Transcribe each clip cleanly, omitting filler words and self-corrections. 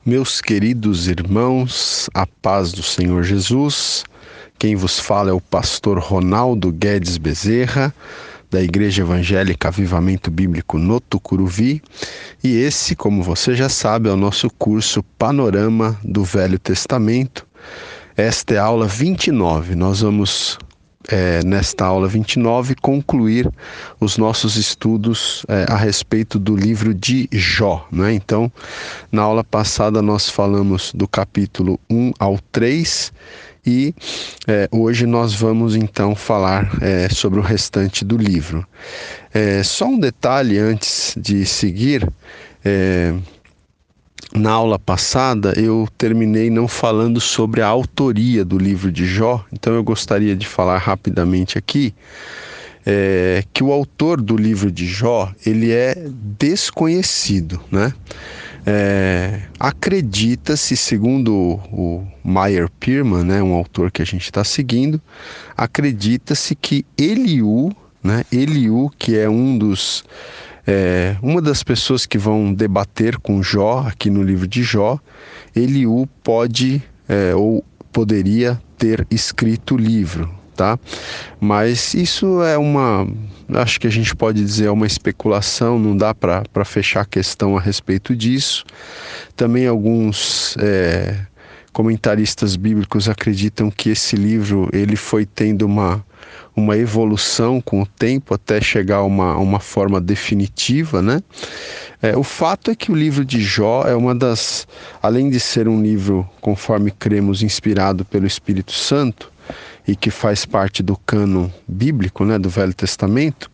Meus queridos irmãos, a paz do Senhor Jesus. Quem vos fala é o pastor Ronaldo Guedes Bezerra, da Igreja Evangélica Avivamento Bíblico no Tucuruvi. E esse, como você já sabe, é o nosso curso Panorama do Velho Testamento. Esta é a aula 29. Nós vamos, nesta aula 29, concluir os nossos estudos a respeito do livro de Jó, né? Então, na aula passada nós falamos do capítulo 1 ao 3 e hoje nós vamos então falar sobre o restante do livro. Só um detalhe antes de seguir. Na aula passada eu terminei não falando sobre a autoria do livro de Jó, então eu gostaria de falar rapidamente aqui que o autor do livro de Jó, ele é desconhecido, né? Acredita-se, segundo o Meyer Pearman, né, um autor que a gente está seguindo, acredita-se que Eliú, né, Eliú, que é uma das pessoas que vão debater com Jó aqui no livro de Jó, Eliú pode ou poderia ter escrito o livro, tá? Mas isso acho que a gente pode dizer, é uma especulação, não dá para fechar a questão a respeito disso. Também alguns comentaristas bíblicos acreditam que esse livro ele foi tendo uma evolução com o tempo até chegar a uma forma definitiva, né? O fato é que o livro de Jó é além de ser um livro, conforme cremos, inspirado pelo Espírito Santo e que faz parte do cânon bíblico, né, do Velho Testamento,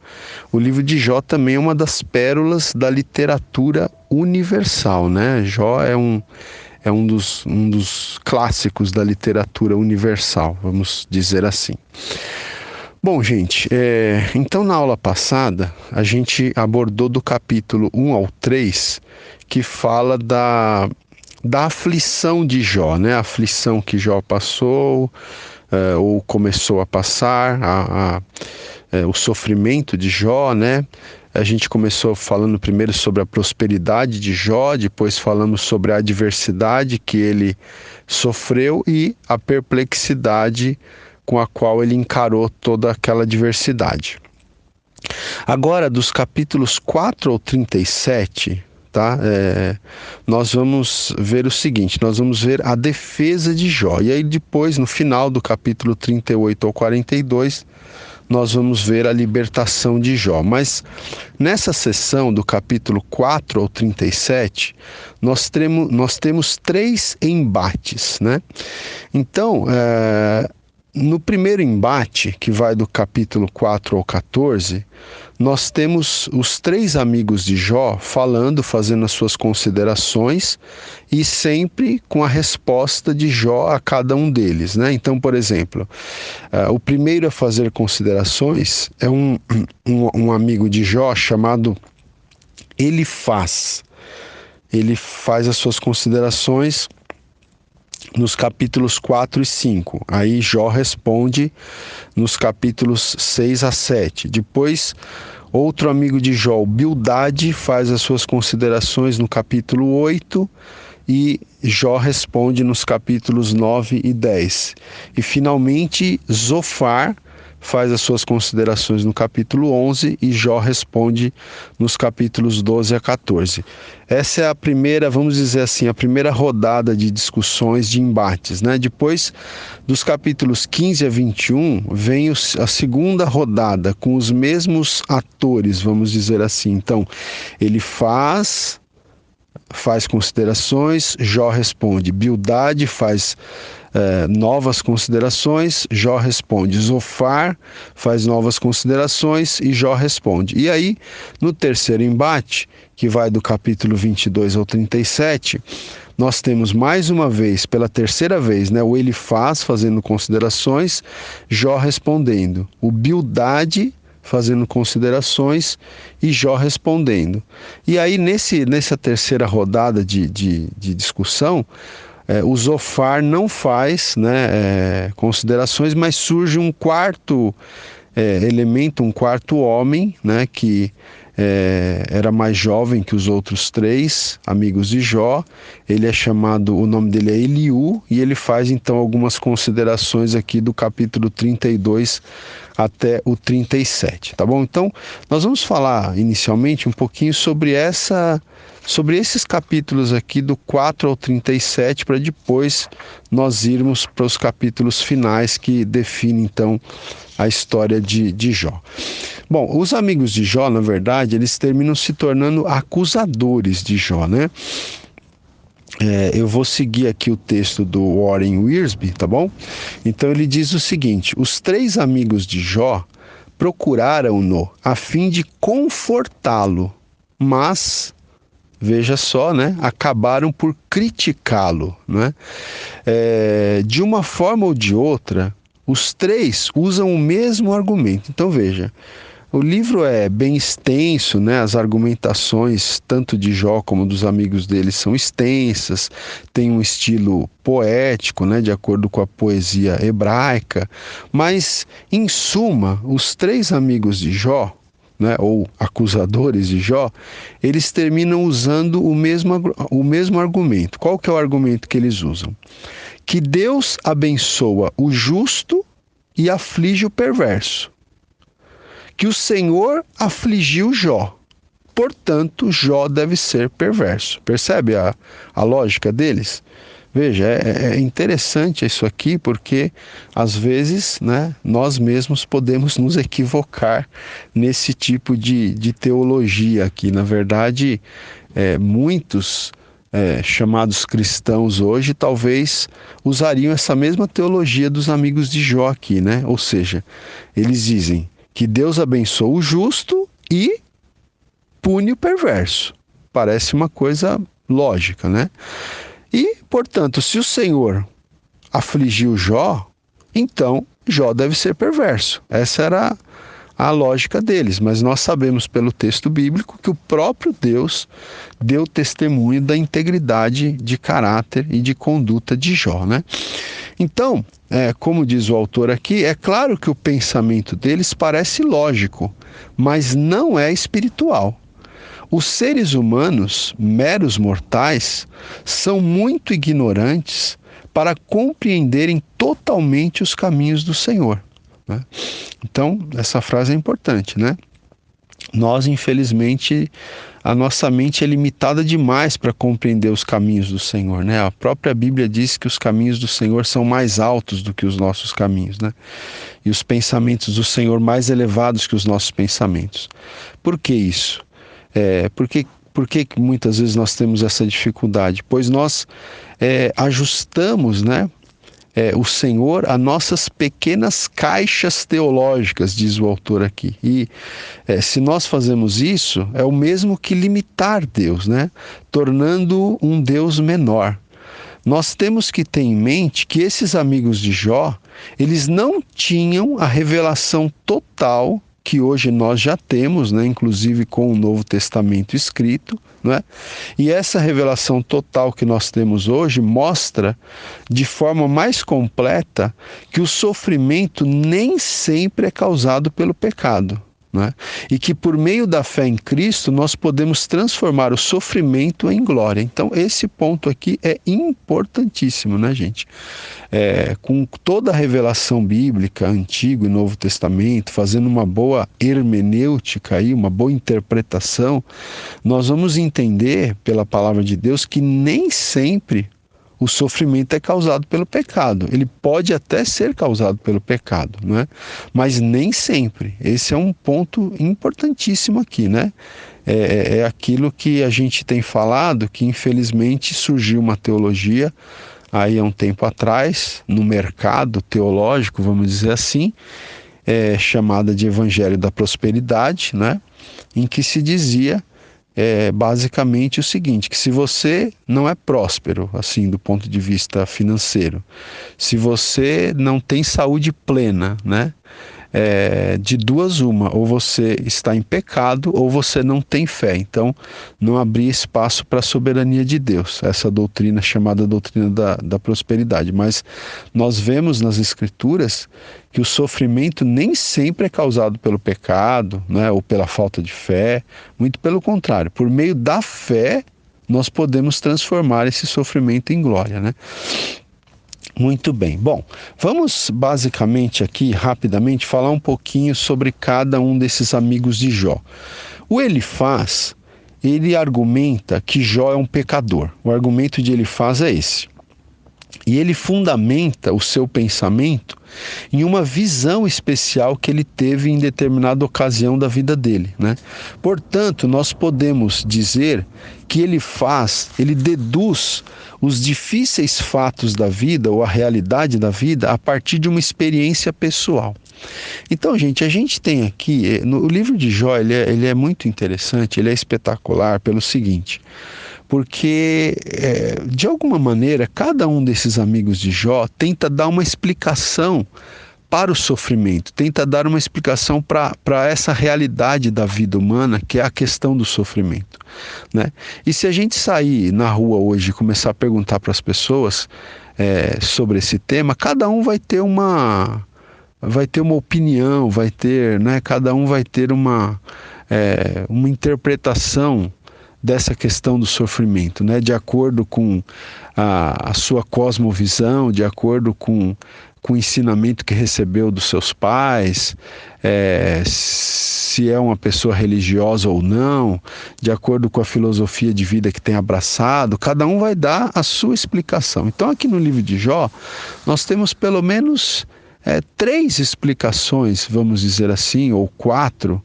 o livro de Jó também é uma das pérolas da literatura universal, né? Jó é um dos clássicos da literatura universal, vamos dizer assim. Bom, gente, então na aula passada a gente abordou do capítulo 1 ao 3, que fala da aflição de Jó, né? A aflição que Jó passou, ou começou a passar, o sofrimento de Jó, né? A gente começou falando primeiro sobre a prosperidade de Jó, depois falamos sobre a adversidade que ele sofreu e a perplexidade com a qual ele encarou toda aquela adversidade. Agora, dos capítulos 4 ao 37, tá? Nós vamos ver o seguinte, nós vamos ver a defesa de Jó. E aí depois, no final do capítulo 38 ao 42, nós vamos ver a libertação de Jó. Mas nessa sessão do capítulo 4 ao 37, nós temos 3 embates, né? Então, no primeiro embate, que vai do capítulo 4 ao 14, nós temos os 3 amigos de Jó fazendo as suas considerações e sempre com a resposta de Jó a cada um deles, né? Então, por exemplo, o primeiro a fazer considerações é um amigo de Jó chamado Elifaz. Ele faz as suas considerações nos capítulos 4 e 5. Aí Jó responde nos capítulos 6 a 7. Depois, outro amigo de Jó, Bildade, faz as suas considerações no capítulo 8 e Jó responde nos capítulos 9 e 10. E finalmente, Zofar faz as suas considerações no capítulo 11 e Jó responde nos capítulos 12 a 14. Essa é a primeira, vamos dizer assim, a primeira rodada de discussões, de embates, né? Depois dos capítulos 15 a 21, vem a segunda rodada com os mesmos atores, vamos dizer assim. Então, ele faz considerações, Jó responde. Bildade faz novas considerações, Jó responde. Zofar faz novas considerações e Jó responde. E aí, no terceiro embate, que vai do capítulo 22 ao 37, nós temos mais uma vez, pela terceira vez, né, o Elifaz fazendo considerações, Jó respondendo. O Bildade fazendo considerações e Jó respondendo. E aí, nessa terceira rodada de discussão, o Zofar não faz, né, considerações, mas surge um quarto elemento, um quarto homem, né, que era mais jovem que os outros três amigos de Jó. Ele é chamado, o nome dele é Eliú, e ele faz então algumas considerações aqui do capítulo 32 até o 37, tá bom? Então, nós vamos falar inicialmente um pouquinho sobre esses capítulos aqui do 4 ao 37, para depois nós irmos para os capítulos finais que definem então a história de Jó. Bom, os amigos de Jó, na verdade, eles terminam se tornando acusadores de Jó, né? Eu vou seguir aqui o texto do Warren Wiersbe, tá bom? Então ele diz o seguinte: os três amigos de Jó procuraram-no a fim de confortá-lo, mas, veja só, né, acabaram por criticá-lo, né? De uma forma ou de outra, os três usam o mesmo argumento. Então veja, o livro é bem extenso, né? As argumentações, tanto de Jó como dos amigos dele, são extensas, tem um estilo poético, né? De acordo com a poesia hebraica, mas, em suma, os três amigos de Jó, né, ou acusadores de Jó, eles terminam usando o mesmo argumento. Qual que é o argumento que eles usam? Que Deus abençoa o justo e aflige o perverso. Que o Senhor afligiu Jó, portanto, Jó deve ser perverso. Percebe a lógica deles? Veja, é interessante isso aqui, porque às vezes, né, nós mesmos podemos nos equivocar nesse tipo de teologia aqui. Na verdade, muitos chamados cristãos hoje talvez usariam essa mesma teologia dos amigos de Jó aqui, né? Ou seja, eles dizem que Deus abençoa o justo e pune o perverso. Parece uma coisa lógica, né? E, portanto, se o Senhor afligiu Jó, então Jó deve ser perverso. Essa era a lógica deles, mas nós sabemos pelo texto bíblico que o próprio Deus deu testemunho da integridade de caráter e de conduta de Jó, né? Então, como diz o autor aqui, é claro que o pensamento deles parece lógico, mas não é espiritual. Os seres humanos, meros mortais, são muito ignorantes para compreenderem totalmente os caminhos do Senhor, né? Então, essa frase é importante, né? Nós, infelizmente, a nossa mente é limitada demais para compreender os caminhos do Senhor, né? A própria Bíblia diz que os caminhos do Senhor são mais altos do que os nossos caminhos, né? E os pensamentos do Senhor mais elevados que os nossos pensamentos. Por que isso? Por que muitas vezes nós temos essa dificuldade? Pois nós ajustamos, né, o Senhor a nossas pequenas caixas teológicas, diz o autor aqui. E se nós fazemos isso, é o mesmo que limitar Deus, né, tornando um Deus menor. Nós temos que ter em mente que esses amigos de Jó, eles não tinham a revelação total que hoje nós já temos, né, inclusive com o Novo Testamento escrito, né? E essa revelação total que nós temos hoje mostra de forma mais completa que o sofrimento nem sempre é causado pelo pecado, né? E que por meio da fé em Cristo nós podemos transformar o sofrimento em glória. Então esse ponto aqui é importantíssimo, né, gente? Com toda a revelação bíblica, Antigo e Novo Testamento, fazendo uma boa hermenêutica aí, uma boa interpretação, nós vamos entender pela palavra de Deus que nem sempre o sofrimento é causado pelo pecado. Ele pode até ser causado pelo pecado, não é? Mas nem sempre. Esse é um ponto importantíssimo aqui, né? É aquilo que a gente tem falado, que infelizmente surgiu uma teologia aí há um tempo atrás, no mercado teológico, vamos dizer assim, chamada de Evangelho da Prosperidade, né? Em que se dizia basicamente o seguinte, que se você não é próspero, assim, do ponto de vista financeiro, se você não tem saúde plena, né? de duas uma, ou você está em pecado ou você não tem fé. Então, não abrir espaço para a soberania de Deus, essa doutrina chamada doutrina da prosperidade. Mas nós vemos nas Escrituras que o sofrimento nem sempre é causado pelo pecado, né, ou pela falta de fé, muito pelo contrário, por meio da fé nós podemos transformar esse sofrimento em glória, né? Muito bem. Bom, vamos basicamente aqui, rapidamente, falar um pouquinho sobre cada um desses amigos de Jó. O Elifaz, ele argumenta que Jó é um pecador. O argumento de Elifaz é esse. E ele fundamenta o seu pensamento em uma visão especial que ele teve em determinada ocasião da vida dele, né? Portanto, nós podemos dizer que ele deduz os difíceis fatos da vida ou a realidade da vida a partir de uma experiência pessoal. Então, gente, a gente tem aqui, no livro de Jó, ele é muito interessante, ele é espetacular pelo seguinte: porque, de alguma maneira, cada um desses amigos de Jó tenta dar uma explicação para o sofrimento, tenta dar uma explicação para essa realidade da vida humana, que é a questão do sofrimento, né? E se a gente sair na rua hoje e começar a perguntar para as pessoas sobre esse tema, cada um vai ter uma opinião, né? Cada um vai ter uma interpretação dessa questão do sofrimento, né? De acordo com a sua cosmovisão, de acordo com o ensinamento que recebeu dos seus pais, se é uma pessoa religiosa ou não, de acordo com a filosofia de vida que tem abraçado, cada um vai dar a sua explicação. Então, aqui no livro de Jó, nós temos pelo menos 3 explicações, vamos dizer assim, ou 4,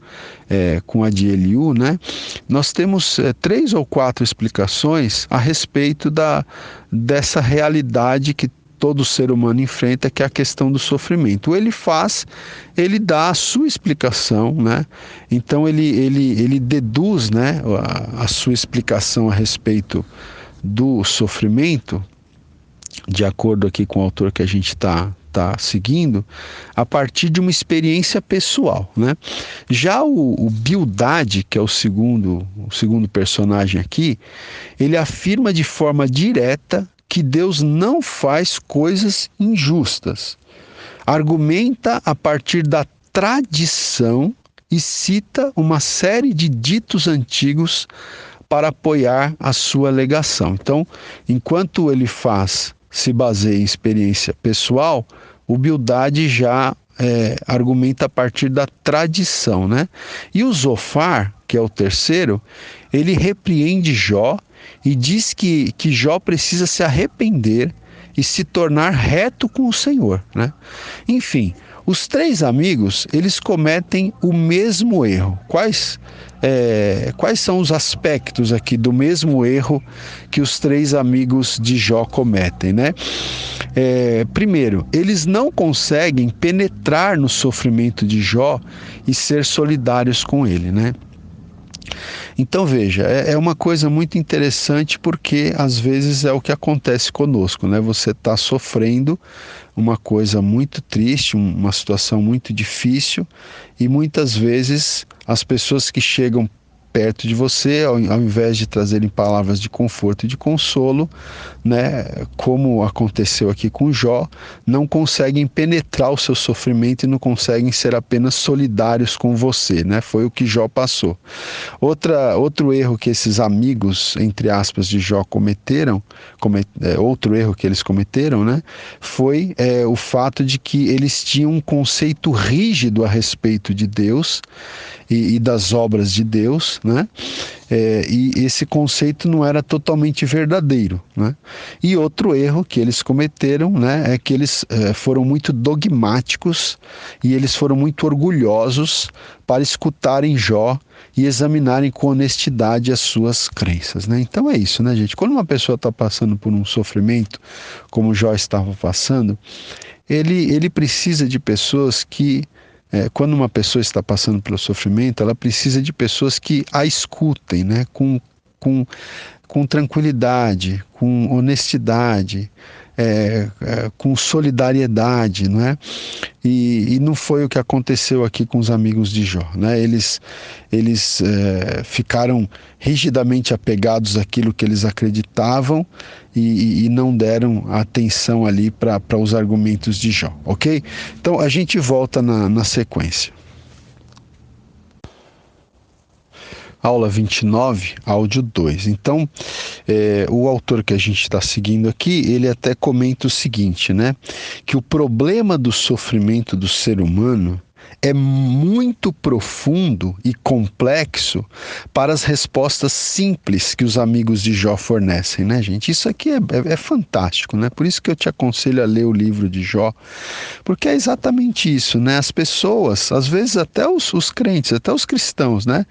com a de Eliú, né? Nós temos 3 ou 4 explicações a respeito dessa realidade que todo ser humano enfrenta, que é a questão do sofrimento. Ele dá a sua explicação, né? Então ele deduz, né, a sua explicação a respeito do sofrimento, de acordo aqui com o autor que a gente está seguindo, a partir de uma experiência pessoal, né? Já o Bildad, que é o segundo personagem aqui, ele afirma de forma direta que Deus não faz coisas injustas. Argumenta a partir da tradição e cita uma série de ditos antigos para apoiar a sua alegação. Então, enquanto ele se baseia em experiência pessoal, o Bildad já argumenta a partir da tradição, né? E o Zofar, que é o terceiro, ele repreende Jó e diz que Jó precisa se arrepender e se tornar reto com o Senhor, né? Enfim, os 3 amigos, eles cometem o mesmo erro. Quais são os aspectos aqui do mesmo erro que os 3 amigos de Jó cometem, né? Primeiro, eles não conseguem penetrar no sofrimento de Jó e ser solidários com ele, né? Então veja, é uma coisa muito interessante, porque às vezes é o que acontece conosco, né? Você está sofrendo uma coisa muito triste, uma situação muito difícil, e muitas vezes as pessoas que chegam perto de você, ao invés de trazerem palavras de conforto e de consolo, né, como aconteceu aqui com Jó, não conseguem penetrar o seu sofrimento e não conseguem ser apenas solidários com você, né? Foi o que Jó passou. Outro erro que esses amigos, entre aspas, de Jó cometeram, outro erro que eles cometeram, né, foi o fato de que eles tinham um conceito rígido a respeito de Deus e das obras de Deus, né? E esse conceito não era totalmente verdadeiro, né? E outro erro que eles cometeram, né, é que eles foram muito dogmáticos e eles foram muito orgulhosos para escutarem Jó e examinarem com honestidade as suas crenças, né? Então é isso, né, gente? Quando uma pessoa está passando por um sofrimento, como Jó estava passando, ele precisa de pessoas que quando uma pessoa está passando pelo sofrimento, ela precisa de pessoas que a escutem, né? Com tranquilidade, com honestidade, com solidariedade, não é? E não foi o que aconteceu aqui com os amigos de Jó, né? Eles ficaram rigidamente apegados àquilo que eles acreditavam e não deram atenção ali para os argumentos de Jó, ok? Então a gente volta na sequência. Aula 29, áudio 2. Então, o autor que a gente está seguindo aqui, ele até comenta o seguinte, né? Que o problema do sofrimento do ser humano é muito profundo e complexo para as respostas simples que os amigos de Jó fornecem, né, gente? Isso aqui é fantástico, né? Por isso que eu te aconselho a ler o livro de Jó, porque é exatamente isso, né? As pessoas, às vezes até os crentes, até os cristãos, né?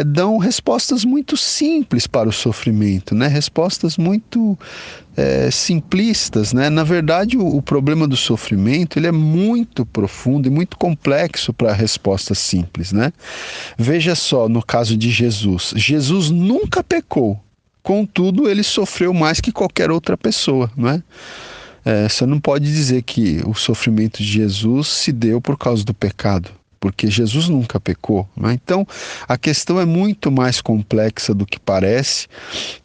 Dão respostas muito simples para o sofrimento, né? Respostas muito simplistas, né? Na verdade, o problema do sofrimento ele é muito profundo e muito complexo para respostas simples, né? Veja só, no caso de Jesus, Jesus nunca pecou, contudo, ele sofreu mais que qualquer outra pessoa, não é? Você não pode dizer que o sofrimento de Jesus se deu por causa do pecado, porque Jesus nunca pecou, né? Então, a questão é muito mais complexa do que parece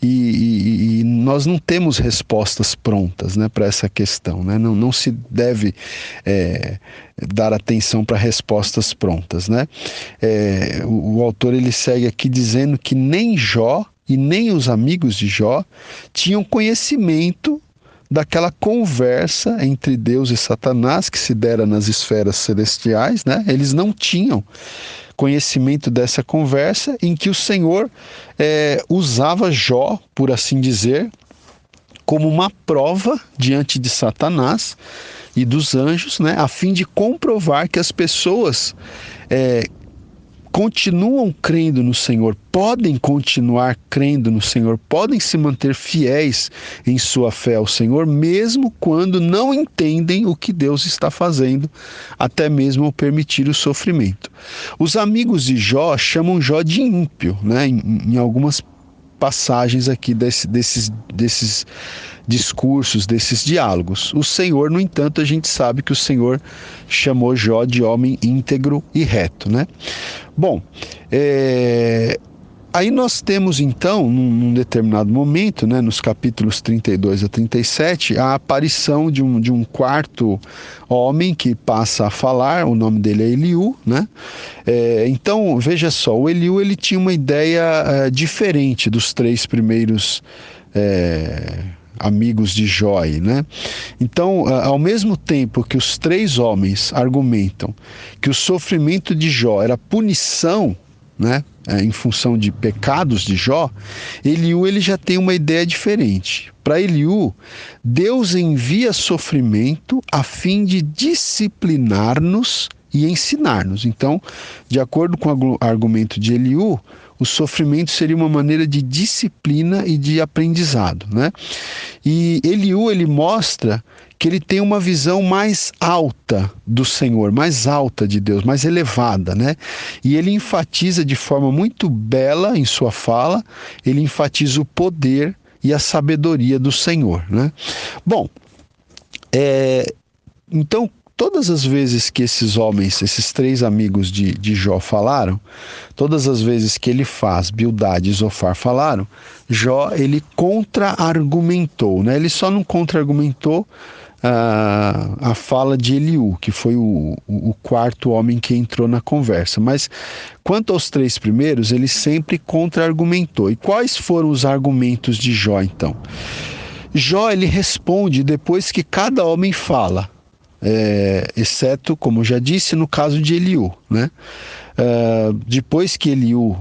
e nós não temos respostas prontas, né, para essa questão, né? Não se deve dar atenção para respostas prontas, né? O autor ele segue aqui dizendo que nem Jó e nem os amigos de Jó tinham conhecimento daquela conversa entre Deus e Satanás que se dera nas esferas celestiais, né? Eles não tinham conhecimento dessa conversa em que o Senhor usava Jó, por assim dizer, como uma prova diante de Satanás e dos anjos, né? A fim de comprovar que as pessoas continuam crendo no Senhor, podem continuar crendo no Senhor, podem se manter fiéis em sua fé ao Senhor, mesmo quando não entendem o que Deus está fazendo, até mesmo ao permitir o sofrimento. Os amigos de Jó chamam Jó de ímpio, né? Em algumas passagens aqui desses discursos, desses diálogos. O Senhor, no entanto, a gente sabe que o Senhor chamou Jó de homem íntegro e reto, né? Bom, aí nós temos então, num determinado momento, né, nos capítulos 32 a 37, a aparição de um quarto homem que passa a falar, o nome dele é Eliú, né? Então, veja só, o Eliú ele tinha uma ideia diferente dos três primeiros amigos de Jó, né? Então, ao mesmo tempo que os três homens argumentam que o sofrimento de Jó era punição, né, em função de pecados de Jó, Eliú ele já tem uma ideia diferente. Para Eliú, Deus envia sofrimento a fim de disciplinar-nos e ensinar-nos. Então, de acordo com o argumento de Eliú, o sofrimento seria uma maneira de disciplina e de aprendizado, né? E Eliú, ele mostra que ele tem uma visão mais alta do Senhor, mais alta de Deus, mais elevada, né? E ele enfatiza de forma muito bela em sua fala, ele enfatiza o poder e a sabedoria do Senhor, né? Bom, então, todas as vezes que esses homens, esses três amigos de Jó falaram, todas as vezes que Elifaz, Bildade e Zofar falaram, Jó, ele contra-argumentou, né? Ele só não contra-argumentou a fala de Eliú, que foi o quarto homem que entrou na conversa. Mas quanto aos três primeiros, ele sempre contra-argumentou. E quais foram os argumentos de Jó, então? Jó, ele responde depois que cada homem fala. Exceto, como já disse, no caso de Eliú, né? Depois que Eliú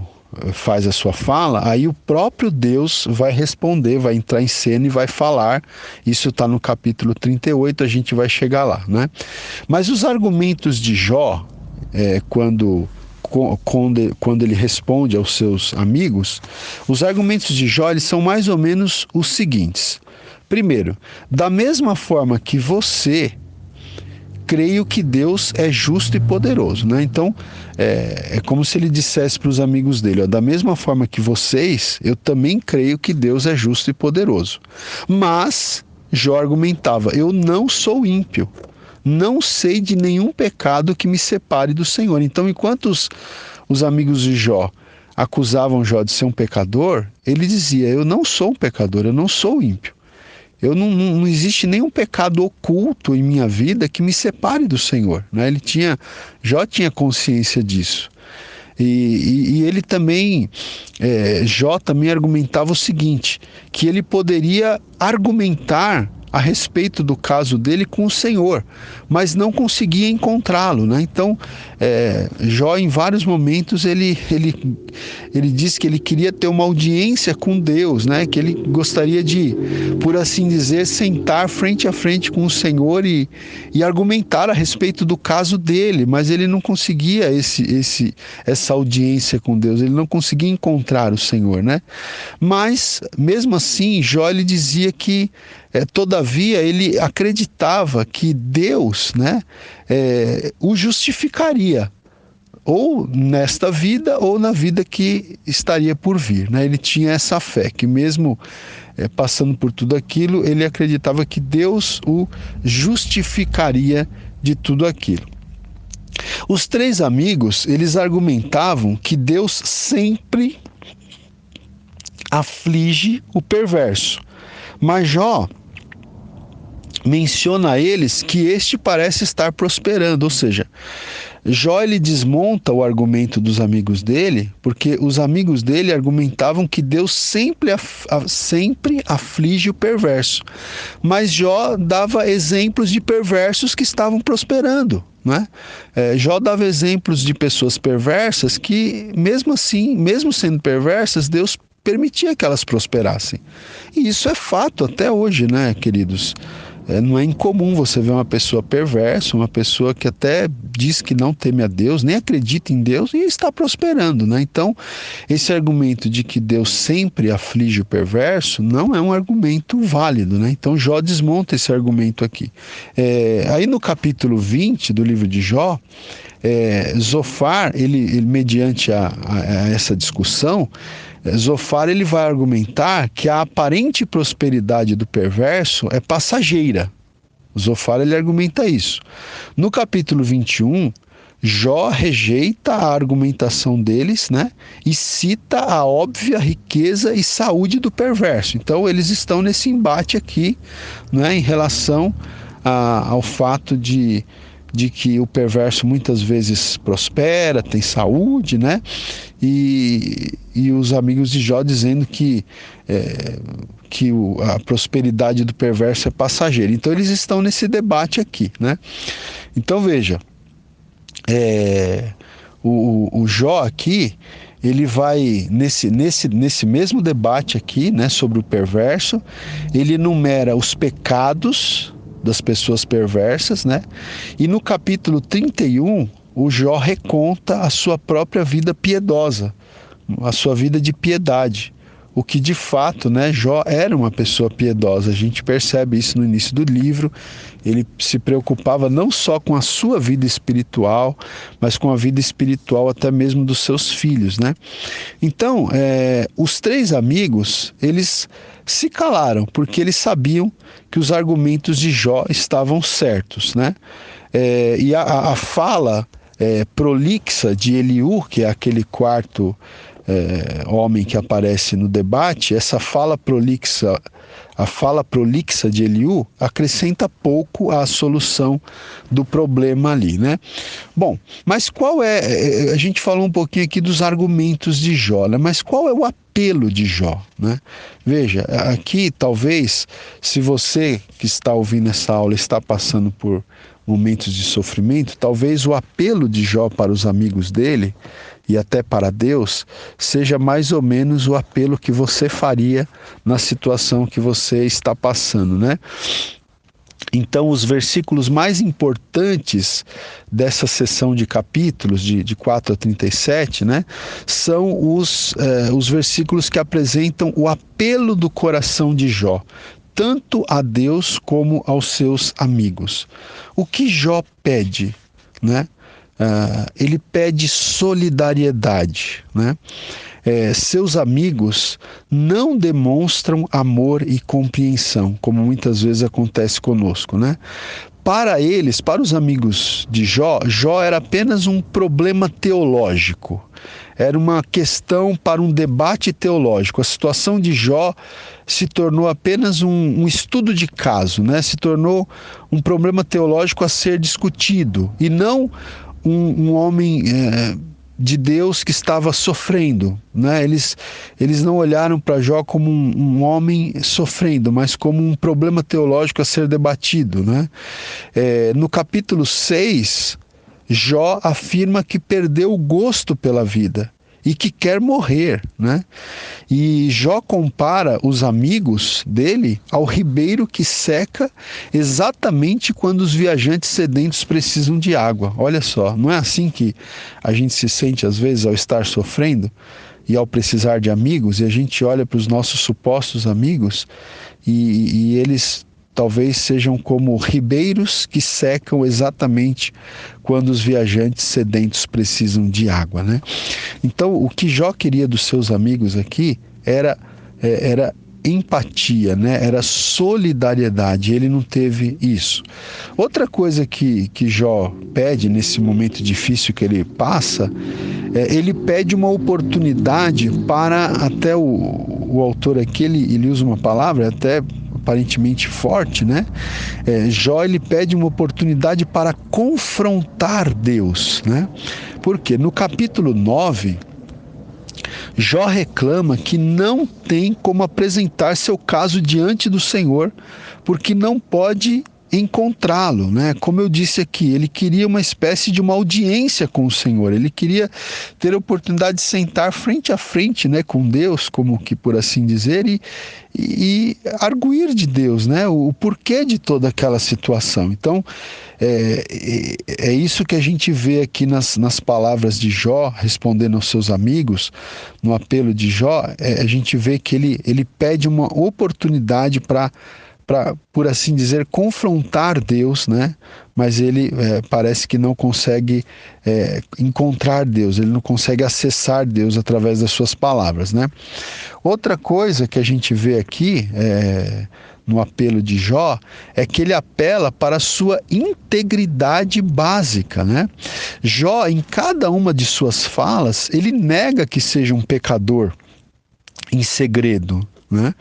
faz a sua fala, aí o próprio Deus vai responder, vai entrar em cena e vai falar. Isso está no capítulo 38, a gente vai chegar lá, né? Mas os argumentos de Jó, quando ele responde aos seus amigos, os argumentos de Jó eles são mais ou menos os seguintes. Primeiro, da mesma forma que você, creio que Deus é justo e poderoso, né? Então, é como se ele dissesse para os amigos dele, ó, da mesma forma que vocês, eu também creio que Deus é justo e poderoso. Mas Jó argumentava: eu não sou ímpio, não sei de nenhum pecado que me separe do Senhor. Então, enquanto os amigos de Jó acusavam Jó de ser um pecador, ele dizia: eu não sou um pecador, eu não sou ímpio. Não existe nenhum pecado oculto em minha vida que me separe do Senhor, né? Jó tinha consciência disso. E ele também, Jó também argumentava o seguinte, que ele poderia argumentar a respeito do caso dele com o Senhor, mas não conseguia encontrá-lo, né? Então, Jó, em vários momentos, ele disse que ele queria ter uma audiência com Deus, né? Que ele gostaria de, por assim dizer, sentar frente a frente com o Senhor e argumentar a respeito do caso dele, mas ele não conseguia essa audiência com Deus, ele não conseguia encontrar o Senhor, né? Mas, mesmo assim, Jó, ele dizia que todavia ele acreditava que Deus, né, o justificaria, ou nesta vida ou na vida que estaria por vir, né? Ele tinha essa fé, que mesmo passando por tudo aquilo, ele acreditava que Deus o justificaria de tudo aquilo. Os três amigos, eles argumentavam que Deus sempre aflige o perverso, mas Jó menciona a eles que este parece estar prosperando, ou seja, Jó, ele desmonta o argumento dos amigos dele, porque os amigos dele argumentavam que Deus sempre aflige o perverso, mas Jó dava exemplos de perversos que estavam prosperando, né? Jó dava exemplos de pessoas perversas que, mesmo assim, mesmo sendo perversas, Deus permitia que elas prosperassem. E isso é fato até hoje, né, queridos? Não é incomum você ver uma pessoa perversa, uma pessoa que até diz que não teme a Deus, nem acredita em Deus e está prosperando, né? Então, esse argumento de que Deus sempre aflige o perverso não é um argumento válido, né? Então, Jó desmonta esse argumento aqui. Aí no capítulo 20 do livro de Jó, Zofar, ele mediante a essa discussão, Zofar, ele vai argumentar que a aparente prosperidade do perverso é passageira. Zofar, ele argumenta isso. No capítulo 21, Jó rejeita a argumentação deles, né? E cita a óbvia riqueza e saúde do perverso. Então, eles estão nesse embate aqui, né? Em relação ao fato de que o perverso muitas vezes prospera, tem saúde, né? E os amigos de Jó dizendo que a prosperidade do perverso é passageira. Então eles estão nesse debate aqui, né? Então veja, o Jó aqui, ele vai nesse mesmo debate aqui, né, sobre o perverso, ele enumera os pecados das pessoas perversas, né? E no capítulo 31, o Jó reconta a sua própria vida piedosa, a sua vida de piedade. O que de fato, né, Jó era uma pessoa piedosa. A gente percebe isso no início do livro. Ele se preocupava não só com a sua vida espiritual, mas com a vida espiritual até mesmo dos seus filhos, né? Então, os três amigos, eles se calaram, porque eles sabiam que os argumentos de Jó estavam certos, né? E a fala prolixa de Eliú, que é aquele quarto homem que aparece no debate, essa fala prolixa, a fala prolixa de Eliú acrescenta pouco à solução do problema ali, né? Bom, mas qual a gente falou um pouquinho aqui dos argumentos de Jó, né? Mas qual é o apelo de Jó, né? Veja, aqui talvez, se você que está ouvindo essa aula está passando por momentos de sofrimento, talvez o apelo de Jó para os amigos dele e até para Deus seja mais ou menos o apelo que você faria na situação que você está passando, né? Então, os versículos mais importantes dessa seção de capítulos, de 4 a 37, né, são os versículos que apresentam o apelo do coração de Jó, tanto a Deus como aos seus amigos. O que Jó pede, né? Ele pede solidariedade, né? seus amigos não demonstram amor e compreensão, como muitas vezes acontece conosco, né? Para eles, para os amigos de Jó, Jó era apenas um problema teológico. Era uma questão para um debate teológico. A situação de Jó se tornou apenas um estudo de caso, né? Se tornou um problema teológico a ser discutido, e não um homem de Deus que estava sofrendo, né? Eles não olharam para Jó como um homem sofrendo, mas como um problema teológico a ser debatido, né? No capítulo 6, Jó afirma que perdeu o gosto pela vida e que quer morrer, né? E Jó compara os amigos dele ao ribeiro que seca exatamente quando os viajantes sedentos precisam de água. Olha só, não é assim que a gente se sente às vezes ao estar sofrendo e ao precisar de amigos, e a gente olha para os nossos supostos amigos e eles talvez sejam como ribeiros que secam exatamente quando os viajantes sedentos precisam de água, né? Então, o que Jó queria dos seus amigos aqui era empatia, né? Era solidariedade. Ele não teve isso. Outra coisa que Jó pede nesse momento difícil que ele passa, ele pede uma oportunidade para, até o autor aqui, ele usa uma palavra até aparentemente forte, né? Jó, ele pede uma oportunidade para confrontar Deus, né? Porque no capítulo 9, Jó reclama que não tem como apresentar seu caso diante do Senhor, porque não pode encontrá-lo, né? Como eu disse aqui, ele queria uma espécie de uma audiência com o Senhor, ele queria ter a oportunidade de sentar frente a frente, né, com Deus, como que por assim dizer, e arguir de Deus, né, o porquê de toda aquela situação. Então, é isso que a gente vê aqui nas palavras de Jó, respondendo aos seus amigos, no apelo de Jó, a gente vê que ele pede uma oportunidade para, por assim dizer, confrontar Deus, né? Mas ele parece que não consegue encontrar Deus, ele não consegue acessar Deus através das suas palavras, né? Outra coisa que a gente vê aqui no apelo de Jó é que ele apela para a sua integridade básica, né? Jó, em cada uma de suas falas, ele nega que seja um pecador em segredo, né?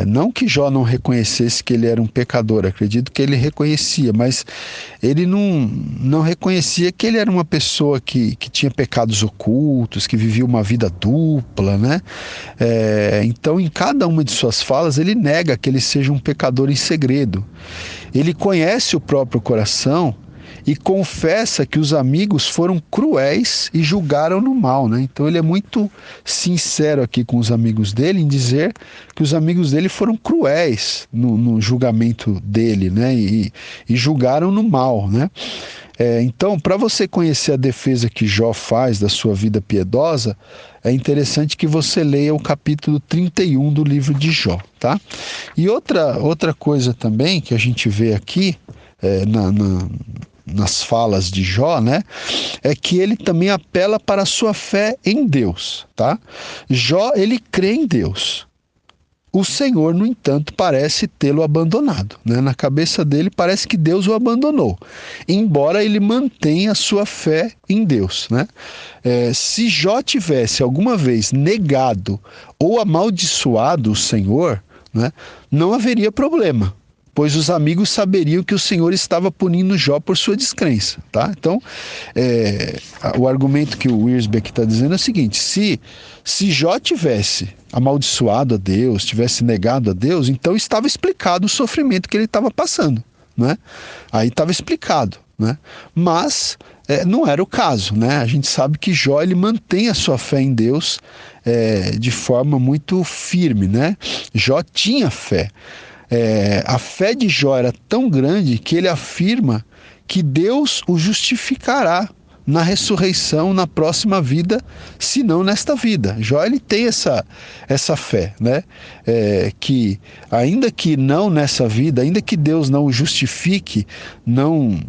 Não que Jó não reconhecesse que ele era um pecador, acredito que ele reconhecia, mas ele não reconhecia que ele era uma pessoa que tinha pecados ocultos, que vivia uma vida dupla, né? Então, em cada uma de suas falas, ele nega que ele seja um pecador em segredo. Ele conhece o próprio coração e confessa que os amigos foram cruéis e julgaram no mal, né? Então ele é muito sincero aqui com os amigos dele em dizer que os amigos dele foram cruéis no julgamento dele, né? E julgaram no mal, né? Então, para você conhecer a defesa que Jó faz da sua vida piedosa, é interessante que você leia o capítulo 31 do livro de Jó, tá? E outra coisa também que a gente vê aqui nas falas de Jó, né, é que ele também apela para a sua fé em Deus, tá? Jó, ele crê em Deus. O Senhor, no entanto, parece tê-lo abandonado, né? Na cabeça dele parece que Deus o abandonou, embora ele mantenha a sua fé em Deus, né? Se Jó tivesse alguma vez negado ou amaldiçoado o Senhor, né, não haveria problema, pois os amigos saberiam que o Senhor estava punindo Jó por sua descrença, tá? Então, o argumento que o Wiersbe está dizendo é o seguinte: se Jó tivesse amaldiçoado a Deus, tivesse negado a Deus, então estava explicado o sofrimento que ele estava passando, né? Aí estava explicado, né? Mas não era o caso, né? A gente sabe que Jó, ele mantém a sua fé em Deus de forma muito firme, né? Jó tinha fé. A fé de Jó era tão grande que ele afirma que Deus o justificará na ressurreição, na próxima vida, se não nesta vida. Jó, ele tem essa fé, né? Que ainda que não nessa vida, ainda que Deus não o justifique, não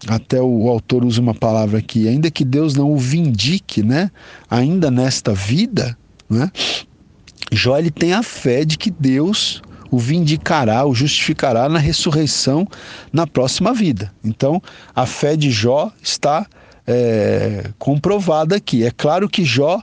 até o autor usa uma palavra aqui, ainda que Deus não o vindique, né, ainda nesta vida, né, Jó ele tem a fé de que Deus o vindicará, o justificará na ressurreição na próxima vida. Então, a fé de Jó está comprovada aqui. É claro que Jó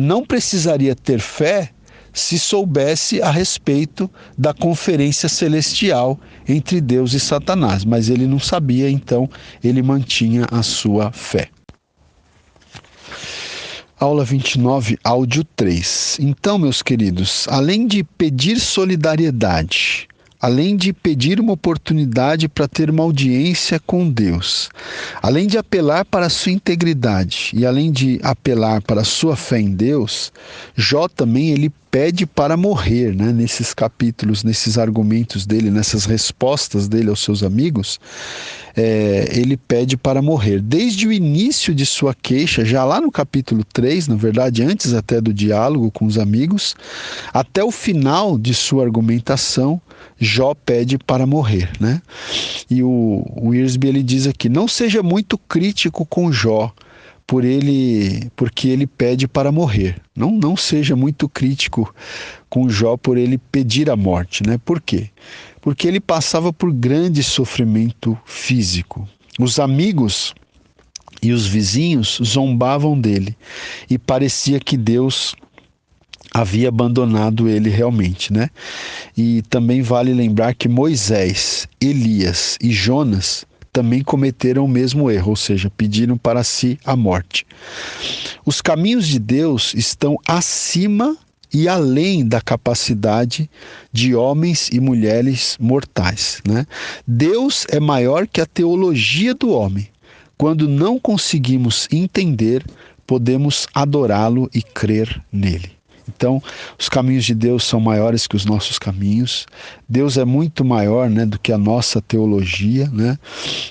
não precisaria ter fé se soubesse a respeito da conferência celestial entre Deus e Satanás, mas ele não sabia, então ele mantinha a sua fé. Aula 29, áudio 3. Então, meus queridos, além de pedir solidariedade, além de pedir uma oportunidade para ter uma audiência com Deus, além de apelar para a sua integridade e além de apelar para a sua fé em Deus, Jó também ele pede para morrer, né? Nesses capítulos, nesses argumentos dele, nessas respostas dele aos seus amigos, ele pede para morrer. Desde o início de sua queixa, já lá no capítulo 3, na verdade, antes até do diálogo com os amigos, até o final de sua argumentação, Jó pede para morrer, né? E o Wiersbe ele diz aqui, não seja muito crítico com Jó, porque ele pede para morrer. Não seja muito crítico com Jó por ele pedir a morte, né? Por quê? Porque ele passava por grande sofrimento físico. Os amigos e os vizinhos zombavam dele e parecia que Deus havia abandonado ele realmente, né? E também vale lembrar que Moisés, Elias e Jonas também cometeram o mesmo erro, ou seja, pediram para si a morte. Os caminhos de Deus estão acima e além da capacidade de homens e mulheres mortais, né? Deus é maior que a teologia do homem. Quando não conseguimos entender, podemos adorá-lo e crer nele. Então, os caminhos de Deus são maiores que os nossos caminhos. Deus é muito maior, né, do que a nossa teologia, né?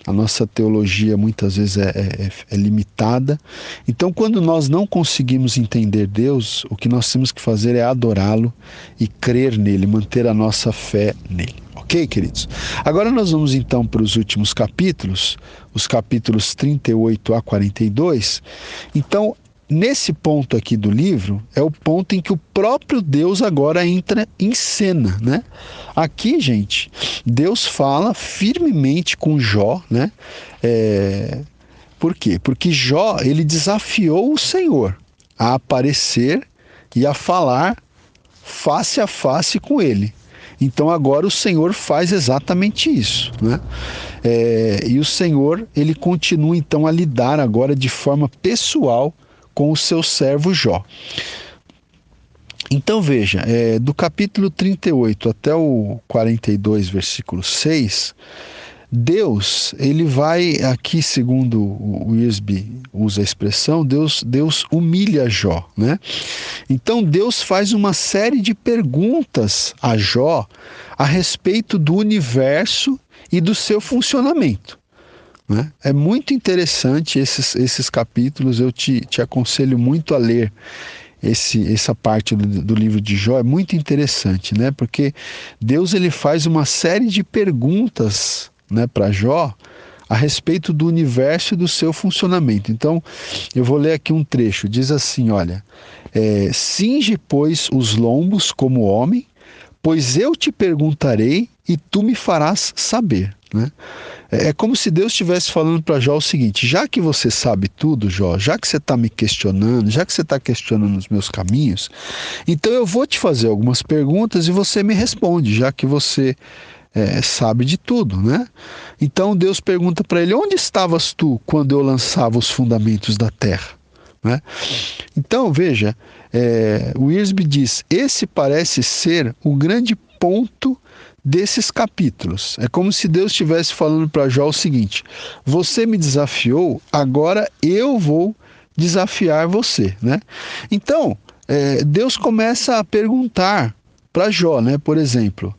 A nossa teologia muitas vezes é limitada. Então, quando nós não conseguimos entender Deus, o que nós temos que fazer é adorá-lo e crer nele, manter a nossa fé nele. Ok, queridos? Agora nós vamos então para os últimos capítulos, os capítulos 38 a 42. Então, nesse ponto aqui do livro, é o ponto em que o próprio Deus agora entra em cena, né? Aqui, gente, Deus fala firmemente com Jó, né? Por quê? Porque Jó, ele desafiou o Senhor a aparecer e a falar face a face com ele. Então agora o Senhor faz exatamente isso, né? E o Senhor, ele continua então a lidar agora de forma pessoal com o seu servo Jó. Então veja, do capítulo 38 até o 42, versículo 6, Deus, ele vai aqui, segundo o Wiersbe usa a expressão, Deus humilha Jó, né? Então Deus faz uma série de perguntas a Jó a respeito do universo e do seu funcionamento. É muito interessante esses capítulos, eu te aconselho muito a ler essa parte do livro de Jó, é muito interessante, né? Porque Deus ele faz uma série de perguntas, né, para Jó a respeito do universo e do seu funcionamento. Então, eu vou ler aqui um trecho, diz assim, olha, cinge, pois, os lombos como homem, pois eu te perguntarei e tu me farás saber, né? É como se Deus estivesse falando para Jó o seguinte, já que você sabe tudo, Jó, já que você está me questionando, já que você está questionando os meus caminhos, então eu vou te fazer algumas perguntas e você me responde, já que você sabe de tudo, né? Então Deus pergunta para ele, onde estavas tu quando eu lançava os fundamentos da terra? Né? Então, veja, o Wiersbe diz, esse parece ser o grande ponto desses capítulos. É como se Deus estivesse falando para Jó o seguinte, você me desafiou, agora eu vou desafiar você, né? Então, Deus começa a perguntar para Jó, né? Por exemplo,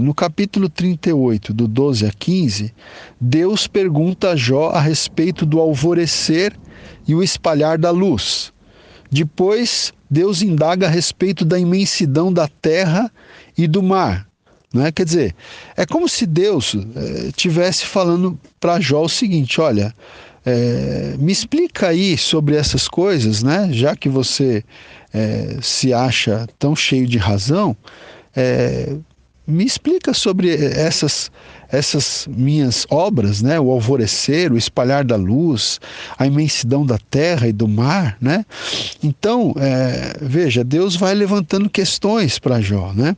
no capítulo 38, do 12 a 15, Deus pergunta a Jó a respeito do alvorecer e o espalhar da luz. Depois, Deus indaga a respeito da imensidão da terra e do mar. né? Quer dizer, é como se Deus tivesse falando para Jó o seguinte: olha, me explica aí sobre essas coisas, né? Já que você se acha tão cheio de razão, me explica sobre essas minhas obras, né? O alvorecer, o espalhar da luz, a imensidão da terra e do mar, né? Então, veja, Deus vai levantando questões para Jó, né?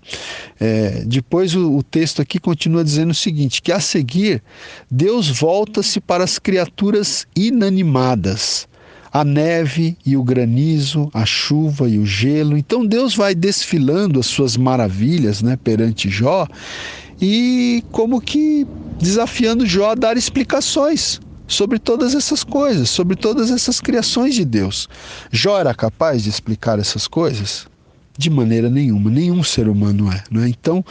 Depois o texto aqui continua dizendo o seguinte, que a seguir, Deus volta-se para as criaturas inanimadas, a neve e o granizo, a chuva e o gelo. Então Deus vai desfilando as suas maravilhas, né, perante Jó, e como que desafiando Jó a dar explicações sobre todas essas coisas, sobre todas essas criações de Deus. Jó era capaz de explicar essas coisas? De maneira nenhuma, nenhum ser humano é, não é? Então,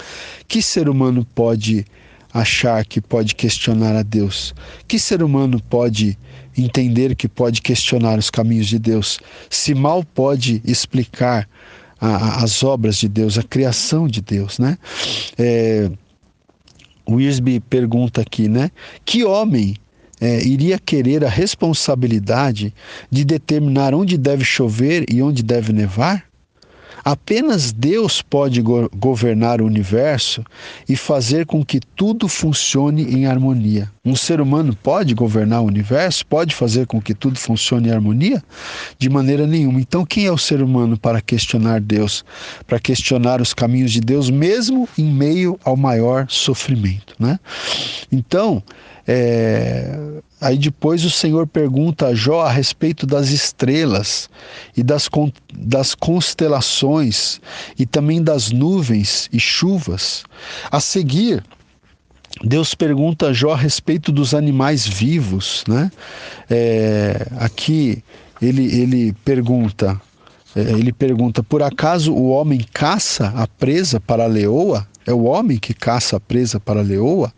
que ser humano pode achar que pode questionar a Deus? Que ser humano pode entender que pode questionar os caminhos de Deus, se mal pode explicar as obras de Deus, a criação de Deus, né? Wiersbe pergunta aqui, né? Que homem iria querer a responsabilidade de determinar onde deve chover e onde deve nevar? Apenas Deus pode governar o universo e fazer com que tudo funcione em harmonia. Um ser humano pode governar o universo? Pode fazer com que tudo funcione em harmonia? De maneira nenhuma. Então, quem é o ser humano para questionar Deus? Para questionar os caminhos de Deus, mesmo em meio ao maior sofrimento, né? Então, aí depois o Senhor pergunta a Jó a respeito das estrelas e das constelações e também das nuvens e chuvas. A seguir, Deus pergunta a Jó a respeito dos animais vivos, né? Aqui ele pergunta, por acaso o homem caça a presa para a leoa? É o homem que caça a presa para a leoa?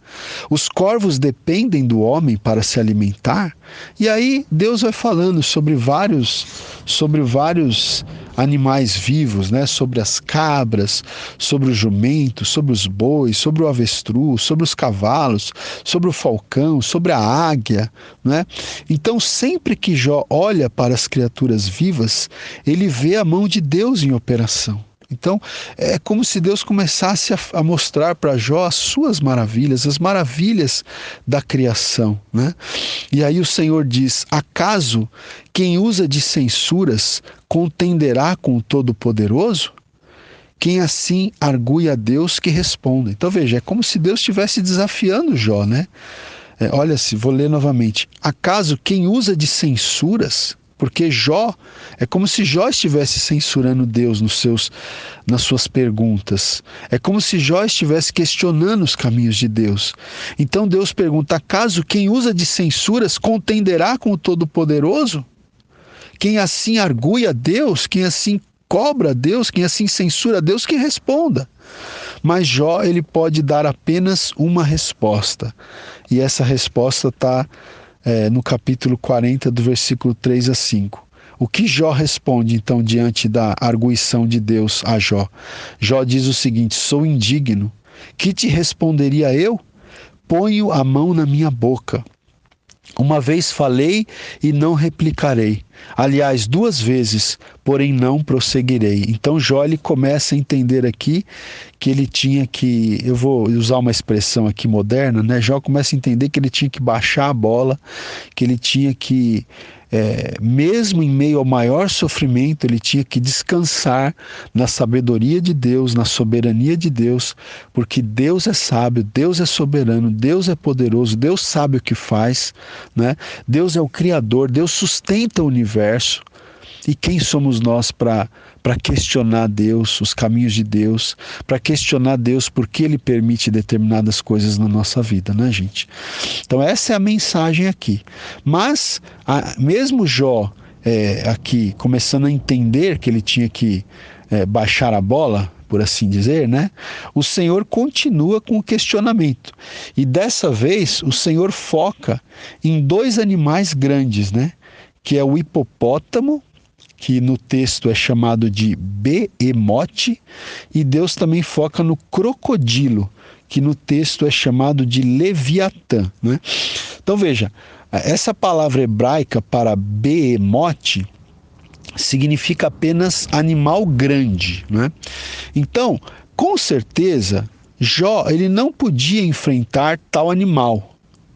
Os corvos dependem do homem para se alimentar? E aí Deus vai falando sobre vários animais vivos, né? Sobre as cabras, sobre os jumentos, sobre os bois, sobre o avestruz, sobre os cavalos, sobre o falcão, sobre a águia, né? Então, sempre que Jó olha para as criaturas vivas, ele vê a mão de Deus em operação. Então, é como se Deus começasse a mostrar para Jó as suas maravilhas, as maravilhas da criação, né? E aí o Senhor diz: acaso quem usa de censuras contenderá com o Todo-Poderoso? Quem assim argue a Deus que responda. Então veja, é como se Deus estivesse desafiando Jó, né? Olha-se, vou ler novamente. Acaso quem usa de censuras... Porque Jó, é como se Jó estivesse censurando Deus nas suas perguntas. É como se Jó estivesse questionando os caminhos de Deus. Então Deus pergunta: acaso quem usa de censuras contenderá com o Todo-Poderoso? Quem assim argue a Deus, quem assim cobra a Deus, quem assim censura a Deus, que responda. Mas Jó, ele pode dar apenas uma resposta. E essa resposta está no capítulo 40, do versículo 3 a 5. O que Jó responde, então, diante da arguição de Deus a Jó? Jó diz o seguinte: sou indigno. Que te responderia eu? Ponho a mão na minha boca. Uma vez falei e não replicarei. Aliás, 2 vezes, porém não prosseguirei. Então Jó, ele começa a entender aqui que ele tinha que, eu vou usar uma expressão aqui moderna, né? Jó começa a entender que ele tinha que baixar a bola, que ele tinha que, mesmo em meio ao maior sofrimento, ele tinha que descansar na sabedoria de Deus, na soberania de Deus, porque Deus é sábio, Deus é soberano, Deus é poderoso, Deus sabe o que faz, né? Deus é o Criador, Deus sustenta o universo. E quem somos nós para questionar Deus, os caminhos de Deus, para questionar Deus por que Ele permite determinadas coisas na nossa vida, né, gente? Então essa é a mensagem aqui. Mas, mesmo Jó aqui começando a entender que ele tinha que baixar a bola, por assim dizer, né? O Senhor continua com o questionamento. E dessa vez o Senhor foca em 2 animais grandes, né? Que é o hipopótamo que no texto é chamado de behemote, e Deus também foca no crocodilo, que no texto é chamado de leviatã, né? Então veja, essa palavra hebraica para behemote significa apenas animal grande, né? Então, com certeza, Jó ele não podia enfrentar tal animal,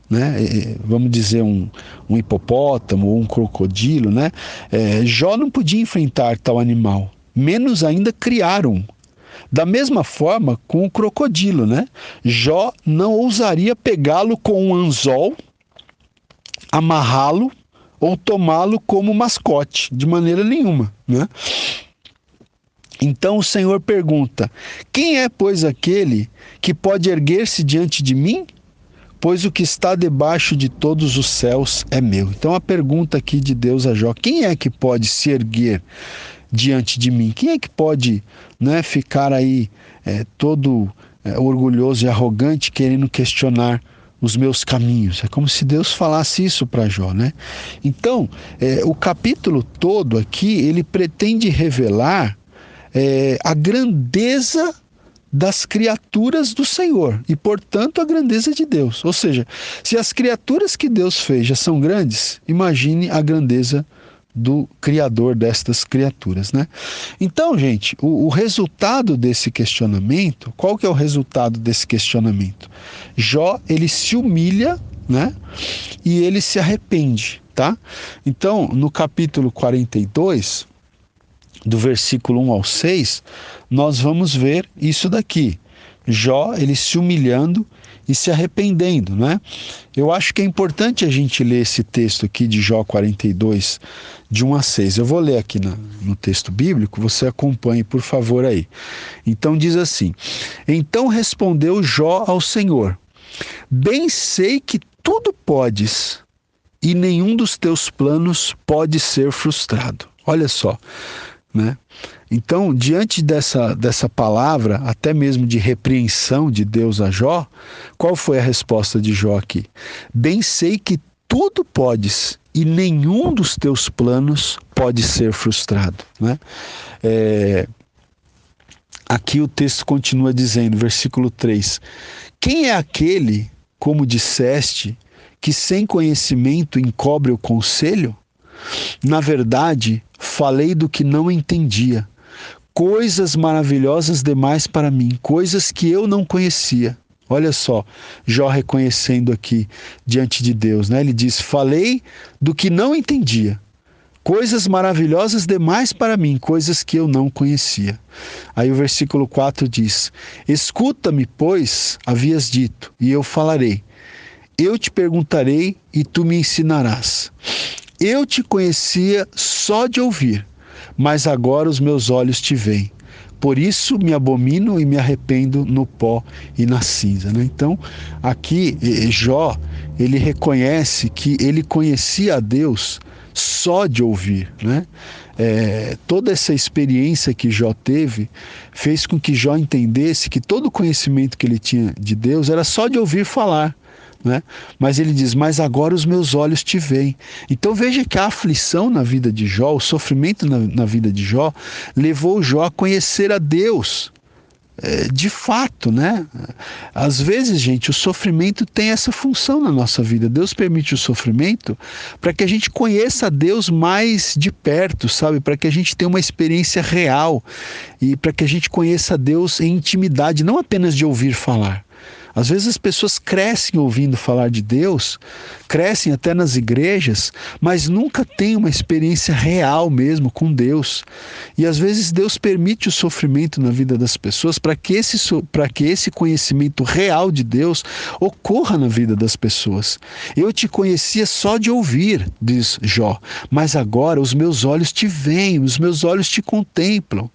né? Vamos dizer um hipopótamo ou um crocodilo, né? Jó não podia enfrentar tal animal, menos ainda criar um. Da mesma forma com o crocodilo, né? Jó não ousaria pegá-lo com um anzol, amarrá-lo ou tomá-lo como mascote, de maneira nenhuma, né? Então o Senhor pergunta: quem é, pois, aquele que pode erguer-se diante de mim? Pois o que está debaixo de todos os céus é meu. Então a pergunta aqui de Deus a Jó: quem é que pode se erguer diante de mim? Quem é que pode, né, ficar aí todo orgulhoso e arrogante, querendo questionar os meus caminhos? É como se Deus falasse isso para Jó, né? Então, o capítulo todo aqui, ele pretende revelar a grandeza das criaturas do Senhor e, portanto, a grandeza de Deus. Ou seja, se as criaturas que Deus fez já são grandes, imagine a grandeza do Criador destas criaturas, né? Então, gente, o resultado desse questionamento, qual que é o resultado desse questionamento? Jó, ele se humilha, né? E ele se arrepende, tá? Então, no capítulo 42, do versículo 1 ao 6, nós vamos ver isso daqui. Jó, ele se humilhando e se arrependendo, né? Eu acho que é importante a gente ler esse texto aqui de Jó 42, de 1 a 6. Eu vou ler aqui no texto bíblico, você acompanhe, por favor, aí. Então diz assim: então respondeu Jó ao Senhor: bem sei que tudo podes, e nenhum dos teus planos pode ser frustrado. Olha só, né? Então, diante dessa palavra, até mesmo de repreensão de Deus a Jó, qual foi a resposta de Jó aqui? Bem sei que tudo podes e nenhum dos teus planos pode ser frustrado, né? Aqui o texto continua dizendo, versículo 3: quem é aquele, como disseste, que sem conhecimento encobre o conselho? Na verdade, falei do que não entendia, coisas maravilhosas demais para mim, coisas que eu não conhecia. Olha só, Jó reconhecendo aqui diante de Deus, né? Ele diz: falei do que não entendia, coisas maravilhosas demais para mim, coisas que eu não conhecia. Aí o versículo 4 diz: escuta-me, pois, havias dito, e eu falarei. Eu te perguntarei e tu me ensinarás. Eu te conhecia só de ouvir, mas agora os meus olhos te veem. Por isso me abomino e me arrependo no pó e na cinza, né? Então, aqui Jó, ele reconhece que ele conhecia a Deus só de ouvir, né? Toda essa experiência que Jó teve fez com que Jó entendesse que todo o conhecimento que ele tinha de Deus era só de ouvir falar, né? Mas ele diz: mas agora os meus olhos te veem. Então veja que a aflição na vida de Jó, o sofrimento na vida de Jó, levou Jó a conhecer a Deus de fato, né? Às vezes, gente, o sofrimento tem essa função na nossa vida. Deus permite o sofrimento para que a gente conheça a Deus mais de perto, sabe? Para que a gente tenha uma experiência real e para que a gente conheça a Deus em intimidade, não apenas de ouvir falar. Às vezes as pessoas crescem ouvindo falar de Deus, crescem até nas igrejas, mas nunca têm uma experiência real mesmo com Deus. E às vezes Deus permite o sofrimento na vida das pessoas para que esse conhecimento real de Deus ocorra na vida das pessoas. Eu te conhecia só de ouvir, diz Jó, mas agora os meus olhos te veem, os meus olhos te contemplam.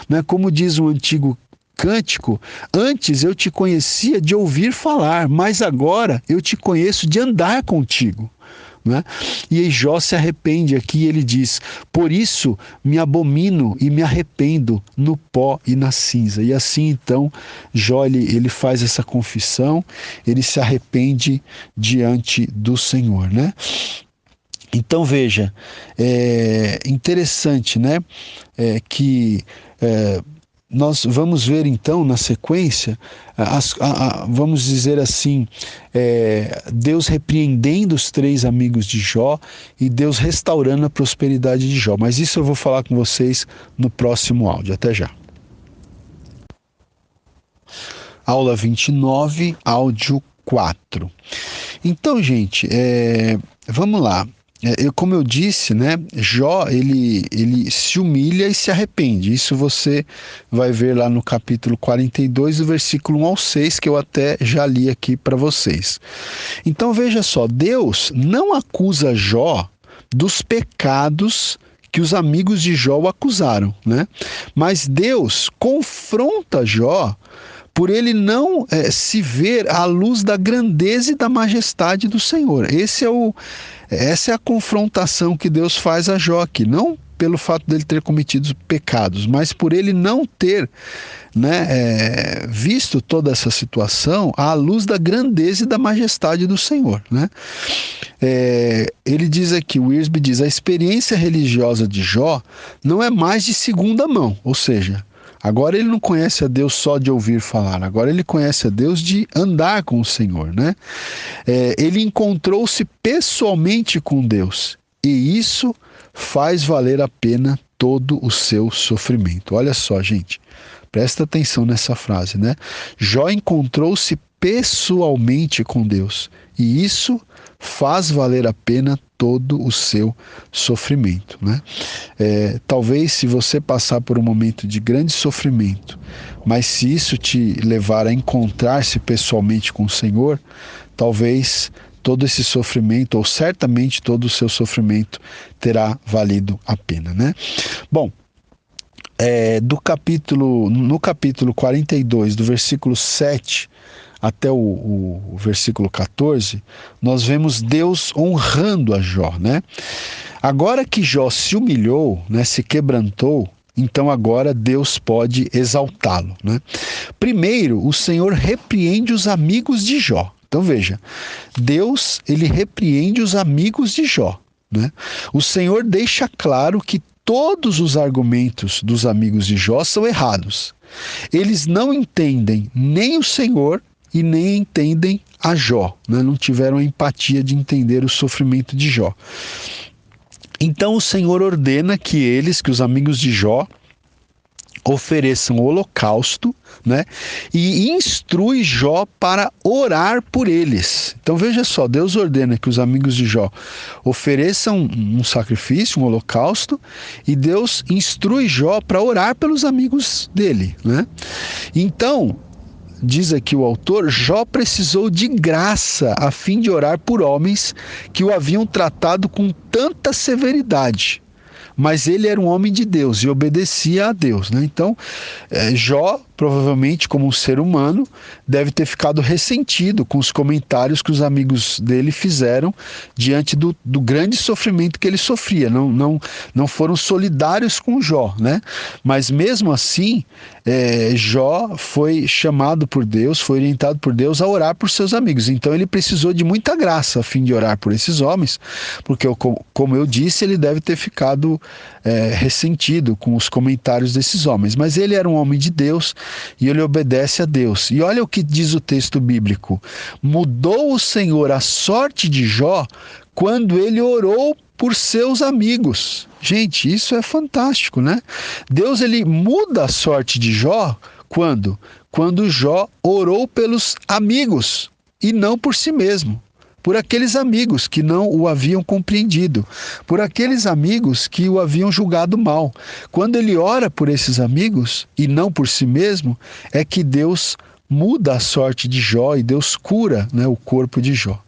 Não é como diz um antigo cântico: antes eu te conhecia de ouvir falar, mas agora eu te conheço de andar contigo, né? E aí Jó se arrepende aqui, ele diz: por isso me abomino e me arrependo no pó e na cinza. E assim então Jó ele faz essa confissão, ele se arrepende diante do Senhor, né? Então veja, é interessante, né? Que nós vamos ver então na sequência, vamos dizer assim, Deus repreendendo os 3 amigos de Jó e Deus restaurando a prosperidade de Jó. Mas isso eu vou falar com vocês no próximo áudio. Até já. Aula 29, áudio 4. Então, gente, vamos lá. Como eu disse, né, Jó, ele se humilha e se arrepende. Isso você vai ver lá no capítulo 42, do versículo 1 ao 6, que eu até já li aqui para vocês. Então, veja só, Deus não acusa Jó dos pecados que os amigos de Jó o acusaram, né? Mas Deus confronta Jó por ele não se ver à luz da grandeza e da majestade do Senhor. Essa é a confrontação que Deus faz a Jó aqui, não pelo fato dele ter cometido pecados, mas por ele não ter, né, visto toda essa situação à luz da grandeza e da majestade do Senhor, né? Ele diz aqui, o Wiersbe diz, a experiência religiosa de Jó não é mais de segunda mão, ou seja, agora ele não conhece a Deus só de ouvir falar, agora ele conhece a Deus de andar com o Senhor, né? Ele encontrou-se pessoalmente com Deus e isso faz valer a pena todo o seu sofrimento. Olha só, gente, presta atenção nessa frase, né? Jó encontrou-se pessoalmente com Deus e isso faz valer a pena todo o seu sofrimento, né? Talvez se você passar por um momento de grande sofrimento, mas se isso te levar a encontrar-se pessoalmente com o Senhor, talvez todo esse sofrimento, ou certamente todo o seu sofrimento, terá valido a pena, né? Bom, no capítulo 42, do versículo 7 até o versículo 14, nós vemos Deus honrando a Jó, né? Agora que Jó se humilhou, né, se quebrantou, então agora Deus pode exaltá-lo, né? Primeiro, o Senhor repreende os amigos de Jó. Então veja, Deus, ele repreende os amigos de Jó, né? O Senhor deixa claro que todos os argumentos dos amigos de Jó são errados. Eles não entendem nem o Senhor e nem entendem a Jó, né? Não tiveram a empatia de entender o sofrimento de Jó. Então o Senhor ordena que os amigos de Jó, ofereçam holocausto, né? E instrui Jó para orar por eles. Então veja só, Deus ordena que os amigos de Jó ofereçam um sacrifício, um holocausto, e Deus instrui Jó para orar pelos amigos dele, né? Então, diz aqui o autor, Jó precisou de graça a fim de orar por homens que o haviam tratado com tanta severidade. Mas ele era um homem de Deus e obedecia a Deus, né? Então, Jó, provavelmente como um ser humano, deve ter ficado ressentido com os comentários que os amigos dele fizeram diante do grande sofrimento que ele sofria. Não foram solidários com Jó, né? Mas mesmo assim, Jó foi chamado por Deus, foi orientado por Deus a orar por seus amigos. Então ele precisou de muita graça a fim de orar por esses homens, porque, como eu disse, ele deve ter ficado ressentido com os comentários desses homens. Mas ele era um homem de Deus e ele obedece a Deus. E olha o que diz o texto bíblico: mudou o Senhor a sorte de Jó quando ele orou por seus amigos. Gente, isso é fantástico, né? Deus, ele muda a sorte de Jó quando? Quando Jó orou pelos amigos e não por si mesmo. Por aqueles amigos que não o haviam compreendido, por aqueles amigos que o haviam julgado mal. Quando ele ora por esses amigos e não por si mesmo, é que Deus muda a sorte de Jó e Deus cura, né, o corpo de Jó.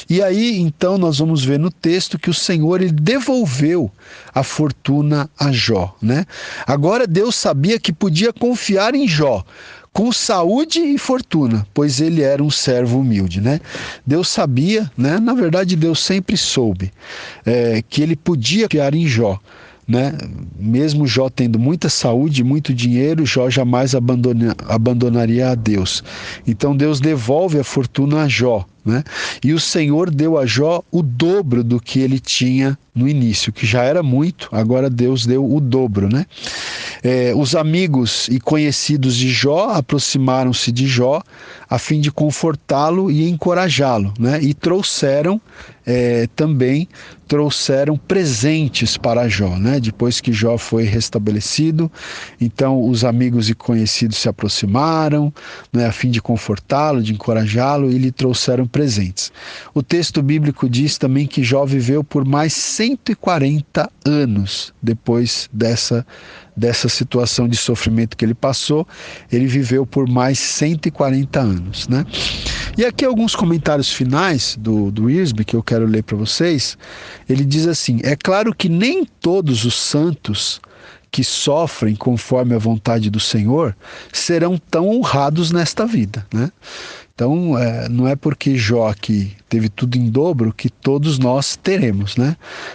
E aí, então, nós vamos ver no texto que o Senhor, ele devolveu a fortuna a Jó, né? Agora Deus sabia que podia confiar em Jó com saúde e fortuna, pois ele era um servo humilde, né? Deus sabia, né? Na verdade, Deus sempre soube que ele podia confiar em Jó, né? Mesmo Jó tendo muita saúde e muito dinheiro, Jó jamais abandonaria a Deus. Então Deus devolve a fortuna a Jó, né? E o Senhor deu a Jó o dobro do que ele tinha no início, que já era muito, agora Deus deu o dobro, né? Os amigos e conhecidos de Jó aproximaram-se de Jó a fim de confortá-lo e encorajá-lo, né? E também trouxeram presentes para Jó, né? Depois que Jó foi restabelecido, então os amigos e conhecidos se aproximaram, né? A fim de confortá-lo, de encorajá-lo, e lhe trouxeram presentes. O texto bíblico diz também que Jó viveu por mais 140 anos depois dessa situação de sofrimento que ele passou. Ele viveu por mais 140 anos, né? E aqui alguns comentários finais do Wiersbe que eu quero ler para vocês. Ele diz assim: é claro que nem todos os santos que sofrem conforme a vontade do Senhor serão tão honrados nesta vida, né? Então, não é porque Jó aqui teve tudo em dobro que todos nós teremos, né?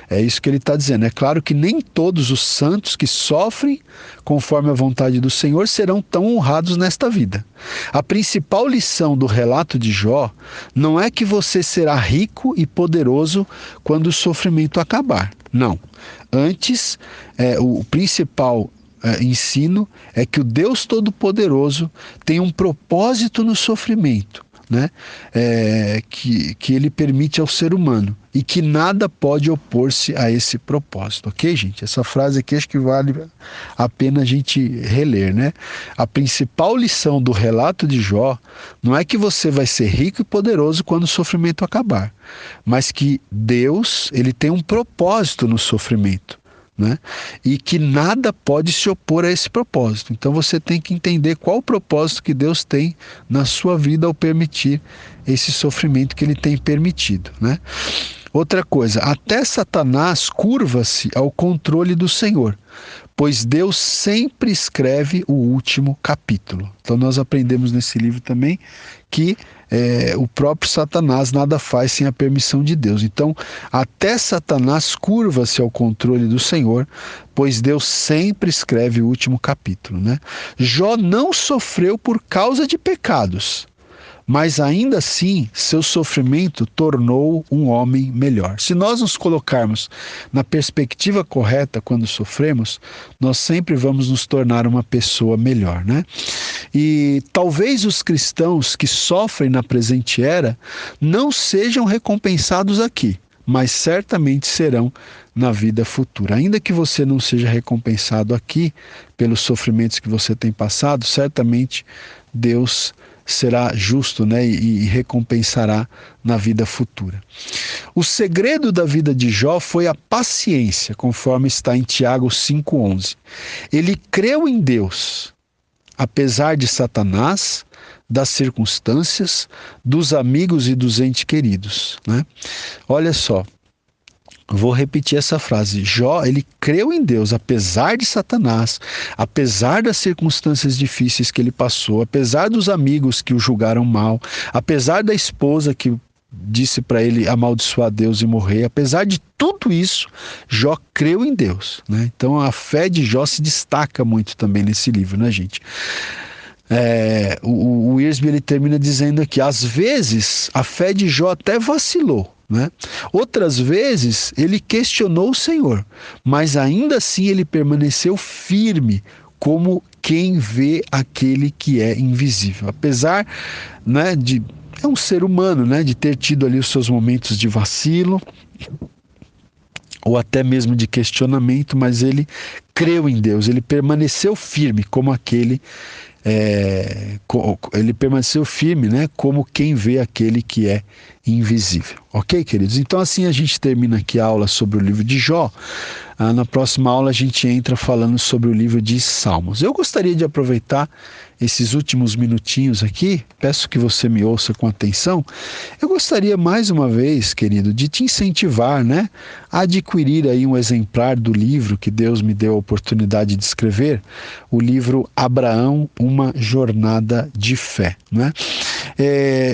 É isso que ele está dizendo. É claro que nem todos os santos que sofrem conforme a vontade do Senhor serão tão honrados nesta vida. A principal lição do relato de Jó não é que você será rico e poderoso quando o sofrimento acabar. Não. Antes, o principal ensino é que o Deus Todo-Poderoso tem um propósito no sofrimento, né? Que ele permite ao ser humano e que nada pode opor-se a esse propósito, ok, gente? Essa frase aqui acho que vale a pena a gente reler, né? A principal lição do relato de Jó não é que você vai ser rico e poderoso quando o sofrimento acabar, mas que Deus, ele tem um propósito no sofrimento, né? E que nada pode se opor a esse propósito. Então você tem que entender qual o propósito que Deus tem na sua vida ao permitir esse sofrimento que ele tem permitido, né? Outra coisa, até Satanás curva-se ao controle do Senhor, pois Deus sempre escreve o último capítulo. Então nós aprendemos nesse livro também que o próprio Satanás nada faz sem a permissão de Deus. Então, até Satanás curva-se ao controle do Senhor, pois Deus sempre escreve o último capítulo, né? Jó não sofreu por causa de pecados, mas ainda assim seu sofrimento tornou um homem melhor. Se nós nos colocarmos na perspectiva correta quando sofremos, nós sempre vamos nos tornar uma pessoa melhor, né? E talvez os cristãos que sofrem na presente era não sejam recompensados aqui, mas certamente serão na vida futura. Ainda que você não seja recompensado aqui pelos sofrimentos que você tem passado, certamente Deus será justo, né, e recompensará na vida futura. O segredo da vida de Jó foi a paciência, conforme está em Tiago 5,11. Ele creu em Deus, apesar de Satanás, das circunstâncias, dos amigos e dos entes queridos, né? Olha só, vou repetir essa frase. Jó, ele creu em Deus, apesar de Satanás, apesar das circunstâncias difíceis que ele passou, apesar dos amigos que o julgaram mal, apesar da esposa que disse para ele amaldiçoar Deus e morrer, apesar de tudo isso, Jó creu em Deus, né? Então a fé de Jó se destaca muito também nesse livro, né, gente? O Wiersbe, ele termina dizendo aqui: às vezes a fé de Jó até vacilou, né? Outras vezes ele questionou o Senhor, mas ainda assim ele permaneceu firme, como quem vê aquele que é invisível. Apesar, né, é um ser humano, né, de ter tido ali os seus momentos de vacilo ou até mesmo de questionamento, mas ele creu em Deus, ele permaneceu firme como aquele ele permaneceu firme, né, como quem vê aquele que é invisível. Ok, queridos? Então assim a gente termina aqui a aula sobre o livro de Jó. Na próxima aula a gente entra falando sobre o livro de Salmos. Eu gostaria de aproveitar esses últimos minutinhos aqui, peço que você me ouça com atenção. Eu gostaria mais uma vez, querido, de te incentivar, né, a adquirir aí um exemplar do livro que Deus me deu a oportunidade de escrever, o livro Abraão, uma jornada de fé, né?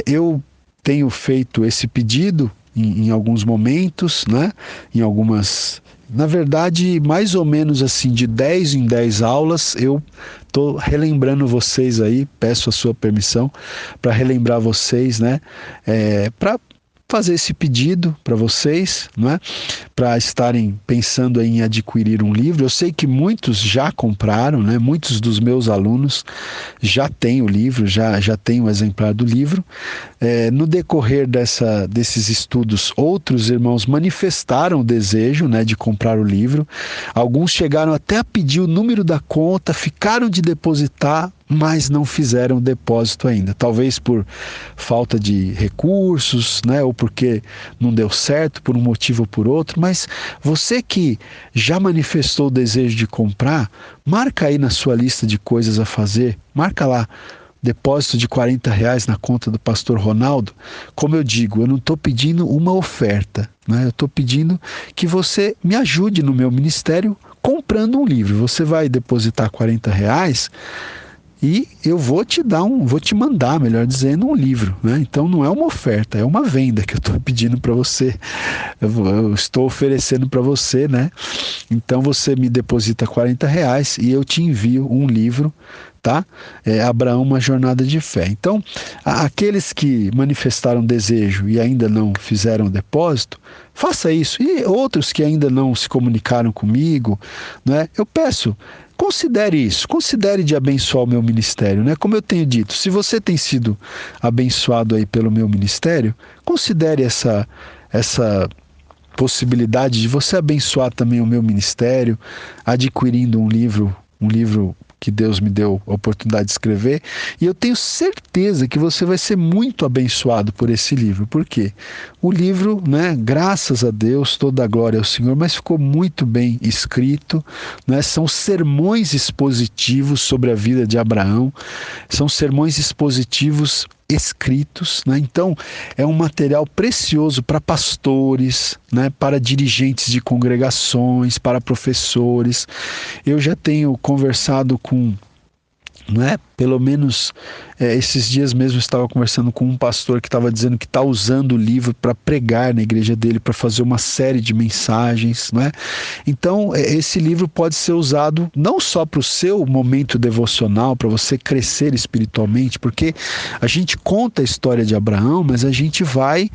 Eu tenho feito esse pedido em alguns momentos, né, em algumas na verdade, mais ou menos assim, de 10 em 10 aulas, eu estou relembrando vocês aí, peço a sua permissão para relembrar vocês, né? Para fazer esse pedido para vocês, né? Para estarem pensando em adquirir um livro. Eu sei que muitos já compraram, né? Muitos dos meus alunos já têm o livro, já têm um exemplar do livro. No decorrer desses estudos, outros irmãos manifestaram o desejo, né, de comprar o livro. Alguns chegaram até a pedir o número da conta, ficaram de depositar, mas não fizeram o depósito ainda. Talvez por falta de recursos, né, ou porque não deu certo, por um motivo ou por outro. Mas você que já manifestou o desejo de comprar, marca aí na sua lista de coisas a fazer, marca lá, depósito de R$40 na conta do pastor Ronaldo. Como eu digo, eu não estou pedindo uma oferta, né? Eu estou pedindo que você me ajude no meu ministério comprando um livro. Você vai depositar R$40 e eu vou te mandar, melhor dizendo, um livro, né? Então não é uma oferta, é uma venda que eu estou pedindo para você. Eu estou oferecendo para você, né? Então você me deposita R$40 e eu te envio um livro, tá? Abraão, uma jornada de fé. Então, aqueles que manifestaram desejo e ainda não fizeram o depósito, faça isso. E outros que ainda não se comunicaram comigo, né? Eu peço, considere isso, considere de abençoar o meu ministério, né? Como eu tenho dito, se você tem sido abençoado aí pelo meu ministério, considere essa possibilidade de você abençoar também o meu ministério, adquirindo um livro que Deus me deu a oportunidade de escrever, e eu tenho certeza que você vai ser muito abençoado por esse livro. Por quê? O livro, né, graças a Deus, toda a glória ao Senhor, mas ficou muito bem escrito, né? São sermões expositivos sobre a vida de Abraão, são sermões expositivos escritos, né? Então é um material precioso para pastores, né? Para dirigentes de congregações, para professores. Eu já tenho conversado com, né, pelo menos esses dias mesmo eu estava conversando com um pastor que estava dizendo que está usando o livro para pregar na igreja dele, para fazer uma série de mensagens, né? Então esse livro pode ser usado não só para o seu momento devocional, para você crescer espiritualmente, porque a gente conta a história de Abraão, mas a gente vai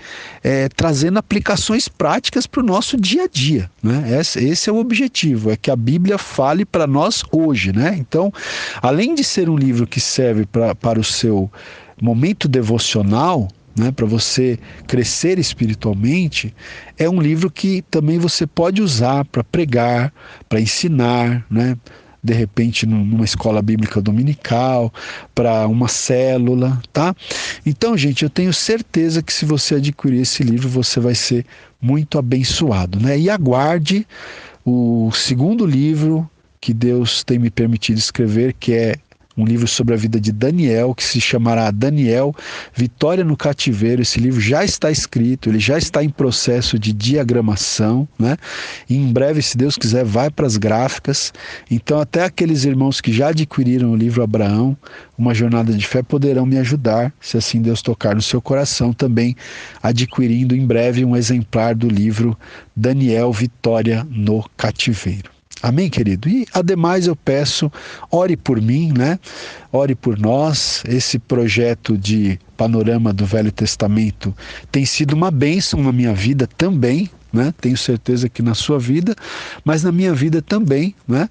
trazendo aplicações práticas para o nosso dia a dia, né? Esse é o objetivo, é que a Bíblia fale para nós hoje, né? Então, além de ser um livro que serve para o seu momento devocional, né, para você crescer espiritualmente, é um livro que também você pode usar para pregar, para ensinar, né? De repente numa escola bíblica dominical, para uma célula, tá? Então, gente, eu tenho certeza que se você adquirir esse livro, você vai ser muito abençoado, né? E aguarde o segundo livro que Deus tem me permitido escrever, que é um livro sobre a vida de Daniel, que se chamará Daniel, Vitória no Cativeiro. Esse livro já está escrito, ele já está em processo de diagramação, né? E em breve, se Deus quiser, vai para as gráficas. Então, até aqueles irmãos que já adquiriram o livro Abraão, uma jornada de fé, poderão me ajudar, se assim Deus tocar no seu coração, também adquirindo em breve um exemplar do livro Daniel, Vitória no Cativeiro. Amém, querido? E, ademais, eu peço, ore por mim, né? Ore por nós. Esse projeto de panorama do Velho Testamento tem sido uma bênção na minha vida também, né? Tenho certeza que na sua vida, mas na minha vida também, né?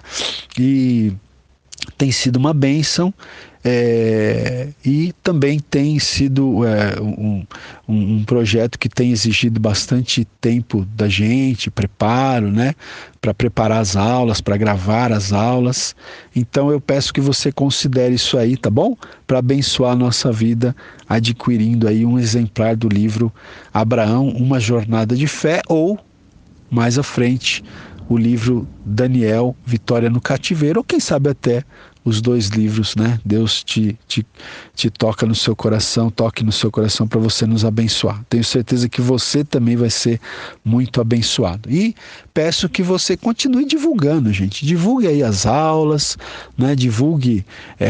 E tem sido uma bênção, e também tem sido um projeto que tem exigido bastante tempo da gente, preparo, né? Para preparar as aulas, para gravar as aulas. Então eu peço que você considere isso aí, tá bom? Para abençoar a nossa vida, adquirindo aí um exemplar do livro Abraão, uma jornada de fé, ou mais à frente, o livro Daniel, Vitória no Cativeiro, ou quem sabe até os 2 livros, né? Deus te toca no seu coração, toque no seu coração para você nos abençoar. Tenho certeza que você também vai ser muito abençoado. E peço que você continue divulgando, gente. Divulgue aí as aulas, né? Divulgue,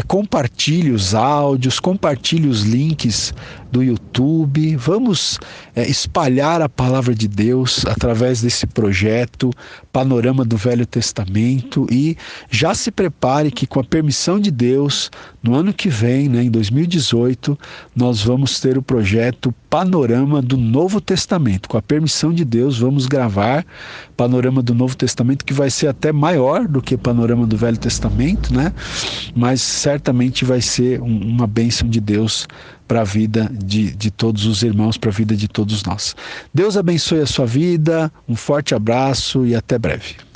compartilhe os áudios, compartilhe os links do YouTube. Vamos espalhar a palavra de Deus através desse projeto Panorama do Velho Testamento, e já se prepare que, com a permissão de Deus, no ano que vem, né, em 2018, nós vamos ter o projeto Panorama do Novo Testamento. Com a permissão de Deus, vamos gravar Panorama do Novo Testamento, que vai ser até maior do que Panorama do Velho Testamento, né? Mas certamente vai ser uma bênção de Deus para a vida de todos os irmãos, para a vida de todos nós. Deus abençoe a sua vida, um forte abraço e até breve.